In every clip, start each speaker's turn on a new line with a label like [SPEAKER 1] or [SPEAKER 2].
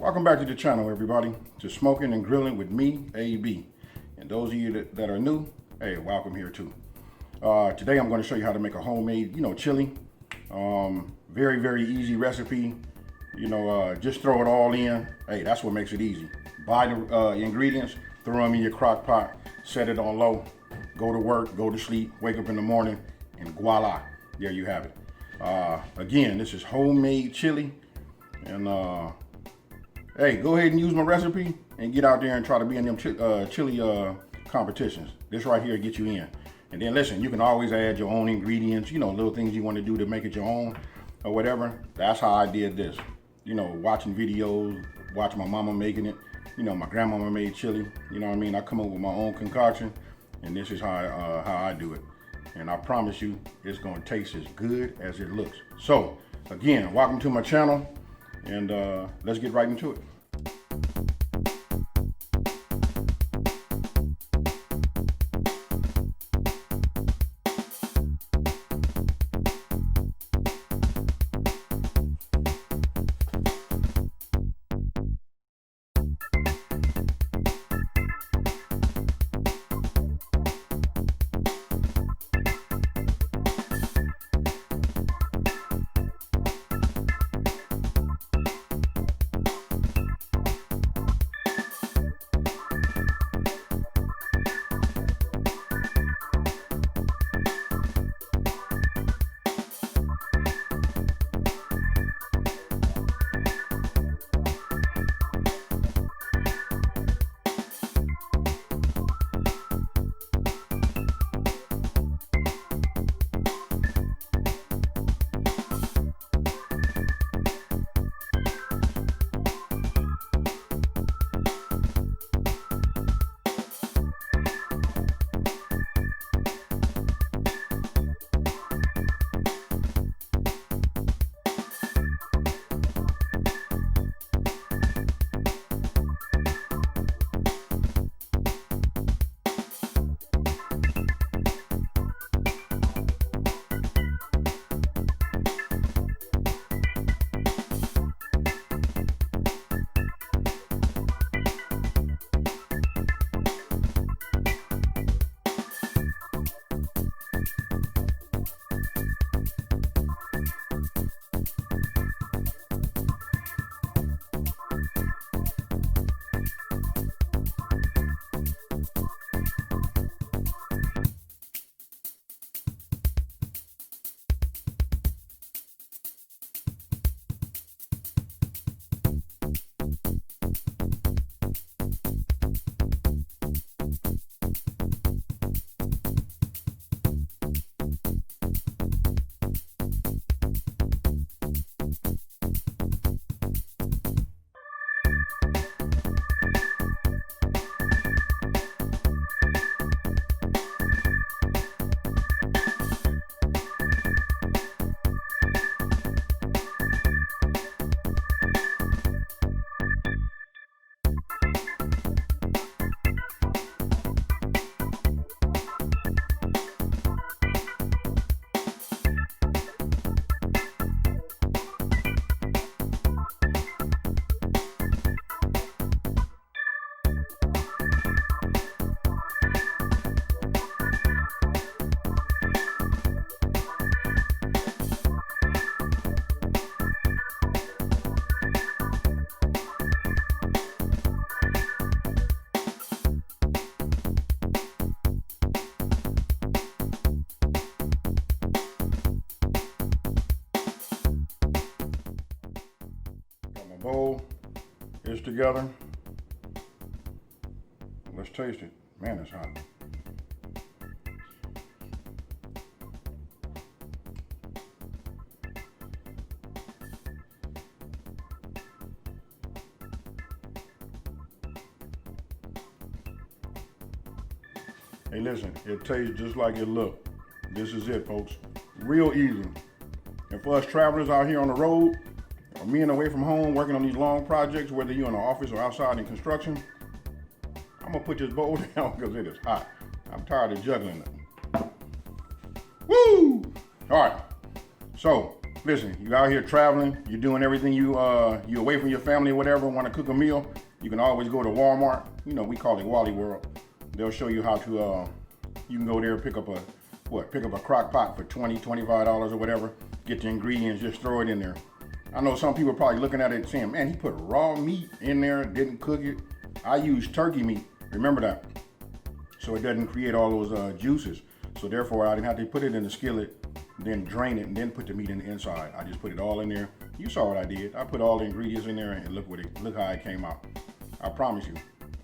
[SPEAKER 1] Welcome back to the channel, everybody, to Smoking and Grilling with me, AB. And those of you that are new, hey, welcome here too. Today I'm going to show you how to make a homemade, chili. Very, very easy recipe. Just throw it all in. Hey, that's what makes it easy. Buy the ingredients, throw them in your crock pot, set it on low, go to work, go to sleep, wake up in the morning, and voila, there you have it. Again, this is homemade chili. And hey, go ahead and use my recipe and get out there and try to be in them chili competitions. This right here gets you in. And then listen, you can always add your own ingredients, little things you want to do to make it your own or whatever. That's how I did this. Watching videos, watching my mama making it. My grandmama made chili. I come up with my own concoction, and this is how I do it. And I promise you, it's gonna taste as good as it looks. So again, welcome to my channel, and let's get right into it. Bowl is together. Let's taste it. Man, it's hot. Hey, listen, it tastes just like it looked. This is it, folks. Real easy. And for us travelers out here on the road, or being away from home, working on these long projects, whether you're in the office or outside in construction, I'm gonna put this bowl down because it is hot. I'm tired of juggling it. Woo! All right, so Listen, you out here traveling, you're doing everything, you away from your family or whatever, want to cook a meal, you can always go to Walmart. You know, we call it Wally World. They'll show you how to, you can go there, pick up a crock pot for $20, $25 or whatever, get the ingredients, just throw it in there. I know some people are probably looking at it saying, man, he put raw meat in there, didn't cook it. I use turkey meat, remember that. So it doesn't create all those juices. So therefore I didn't have to put it in the skillet, then drain it, and then put the meat in the inside. I just put it all in there. You saw what I did. I put all the ingredients in there and look how it came out. I promise you,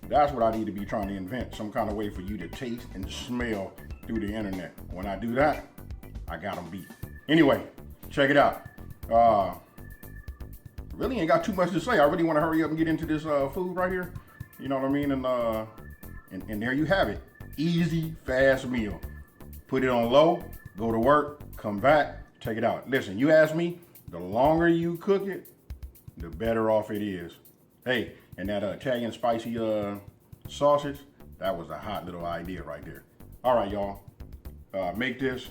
[SPEAKER 1] that's what I need to be trying to invent, some kind of way for you to taste and smell through the internet. When I do that, I got them beat. Anyway, check it out. Really ain't got too much to say. I really want to hurry up and get into this food right here. You know what I mean? And there you have it. Easy, fast meal. Put it on low, go to work, come back, take it out. Listen, you ask me, the longer you cook it, the better off it is. Hey, and that Italian spicy sausage, that was a hot little idea right there. All right, y'all. Make this.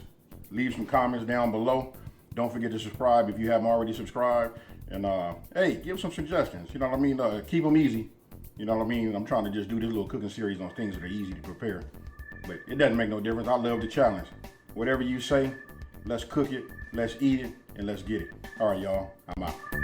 [SPEAKER 1] Leave some comments down below. Don't forget to subscribe if you haven't already subscribed. And hey, give some suggestions. You know what I mean? Keep them easy. You know what I mean? I'm trying to just do this little cooking series on things that are easy to prepare. But it doesn't make no difference. I love the challenge. Whatever you say, let's cook it, let's eat it, and let's get it. All right, y'all. I'm out.